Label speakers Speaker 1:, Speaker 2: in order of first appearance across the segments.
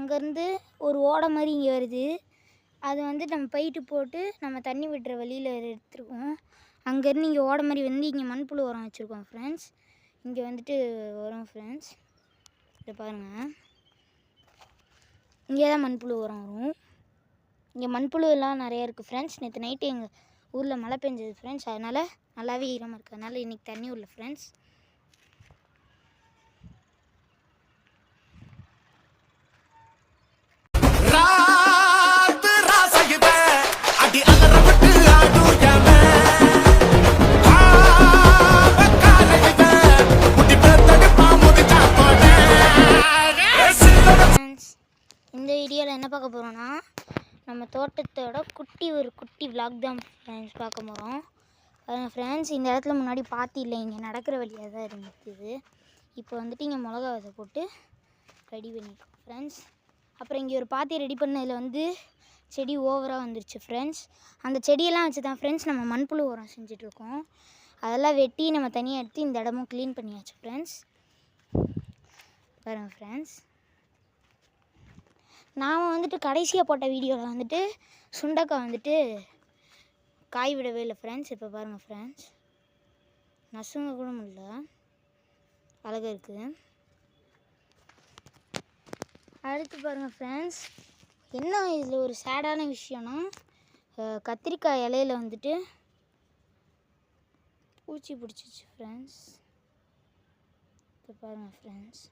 Speaker 1: அங்கேருந்து ஒரு ஓடை மாதிரி இங்கே வருது. அது வந்து நம்ம பைட்டு போட்டு நம்ம தண்ணி விடுற வழியில் எடுத்துருக்கோம். அங்கேருந்து இங்கே ஓடை மாதிரி வந்து இங்கே மண்புழு உரம் வச்சுருக்கோம் ஃப்ரெண்ட்ஸ். இங்கே வந்துட்டு வரும் ஃப்ரெண்ட்ஸ். இதை பாருங்கள், இங்கே தான் மண்புழு உரம் வரும். இங்கே மண்புழு எல்லாம் நிறையா இருக்குது ஃப்ரெண்ட்ஸ். நேற்று நைட்டு எங்கள் ஊரில் மழை பெஞ்சது ஃப்ரெண்ட்ஸ். அதனால் நல்லாவே ஈரமாக இருக்குது. அதனால் இன்றைக்கி தண்ணி விடல ஃப்ரெண்ட்ஸ். இந்த வீடியோவில் என்ன பார்க்க போகிறோன்னா, நம்ம தோட்டத்தோட ஒரு குட்டி விளாக் தான் ஃப்ரெண்ட்ஸ் பார்க்க போகிறோம். ஃப்ரெண்ட்ஸ், இந்த இடத்துல முன்னாடி பாத்தி இல்லை, இங்கே நடக்கிற வழியாக தான் இருந்துச்சு. இப்போ வந்துட்டு இங்கே மிளகா விதை போட்டு ரெடி பண்ணியிருக்கோம் ஃப்ரெண்ட்ஸ். அப்புறம் இங்கே ஒரு பாத்தி ரெடி பண்ணதில் வந்து செடி ஓவராக வந்துருச்சு ஃப்ரெண்ட்ஸ். அந்த செடியெல்லாம் வச்சு தான் ஃப்ரெண்ட்ஸ் நம்ம மண்புழு உரம் செஞ்சிட்ருக்கோம். அதெல்லாம் வெட்டி நம்ம தனியாக எடுத்து இந்த இடமும் க்ளீன் பண்ணியாச்சு ஃப்ரெண்ட்ஸ். பாருங்கள் ஃப்ரெண்ட்ஸ், நாம் வந்துட்டு கடைசியாக போட்ட வீடியோவில் வந்துட்டு சுண்டக்காய் வந்துட்டு காய் விடவே இல்லை ஃப்ரெண்ட்ஸ். இப்போ பாருங்கள் ஃப்ரெண்ட்ஸ், நசுங்க கூட முடியல, அழகாக இருக்குது. அடுத்து பாருங்கள் ஃப்ரெண்ட்ஸ், என்ன இதில் ஒரு சேடான விஷயம்னா, கத்திரிக்காய் இலையில் வந்துட்டு பூச்சி பிடிச்சிச்சு ஃப்ரெண்ட்ஸ். இப்போ பாருங்கள் ஃப்ரெண்ட்ஸ்,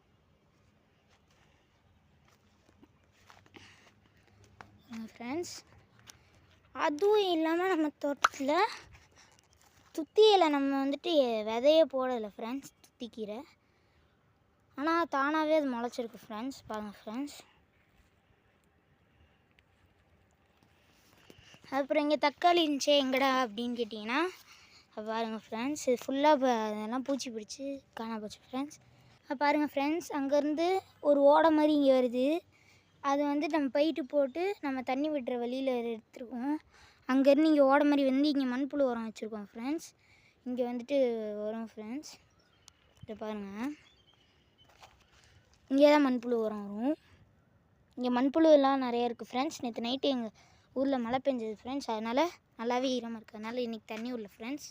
Speaker 1: அதுவும் இல்லாமல் நம்ம தோட்டத்தில் துத்தியில் நம்ம வந்துட்டு விதையே போடலை ஃப்ரெண்ட்ஸ், துத்திக்கீரை. ஆனால் தானாகவே அது முளைச்சிருக்கு ஃப்ரெண்ட்ஸ். பாருங்கள் ஃப்ரெண்ட்ஸ். அப்புறம் இங்கே தக்காளி இருந்துச்சு எங்கடா அப்படின்னு கேட்டிங்கன்னா, பாருங்கள் ஃப்ரெண்ட்ஸ், இது ஃபுல்லாக இப்போ அதெல்லாம் பூச்சி பிடிச்சி காணா போச்சு ஃப்ரெண்ட்ஸ். பாருங்கள் ஃப்ரெண்ட்ஸ், அங்கேருந்து ஒரு ஓடை மாதிரி இங்கே வருது. அது வந்து நம்ம பைட்டு போட்டு நம்ம தண்ணி விடுற வழியில் எடுத்துருக்கோம். அங்கேருந்து இங்கே ஓடை மாதிரி வந்து இங்கே மண்புழு உரம் வச்சுருக்கோம் ஃப்ரெண்ட்ஸ். இங்கே வந்துட்டு வரும் ஃப்ரெண்ட்ஸ். இதை பாருங்கள், இங்கே தான் மண்புழு உரம் வரும். இங்கே மண்புழு எல்லாம் நிறையா இருக்குது ஃப்ரெண்ட்ஸ். நேற்று நைட்டு எங்கள் ஊரில் மழை பெஞ்சது ஃப்ரெண்ட்ஸ். அதனால் நல்லாவே ஈரமாக இருக்குது. அதனால் இன்றைக்கி தண்ணி விடல ஃப்ரெண்ட்ஸ்.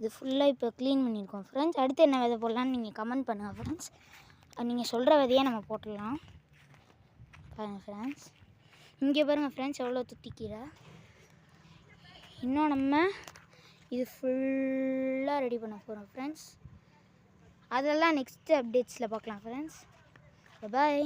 Speaker 1: இது ஃபுல்லாக இப்போ க்ளீன் பண்ணியிருக்கோம் ஃப்ரெண்ட்ஸ். அடுத்து என்ன விதை போடலான்னு நீங்கள் கமெண்ட் பண்ணுங்கள் ஃப்ரெண்ட்ஸ். நீங்கள் சொல்கிற விதையாக நம்ம போட்டுடலாம். பாருங்கள் ஃப்ரெண்ட்ஸ், இங்கே பாருங்கள் ஃப்ரெண்ட்ஸ், எவ்வளோ துத்திக்கீரை. இன்னும் நம்ம இது ஃபுல்லாக ரெடி பண்ண போகிறோம் ஃப்ரெண்ட்ஸ். அதெல்லாம் நெக்ஸ்ட்டு அப்டேட்ஸில் பார்க்கலாம் ஃப்ரெண்ட்ஸ். பாய்.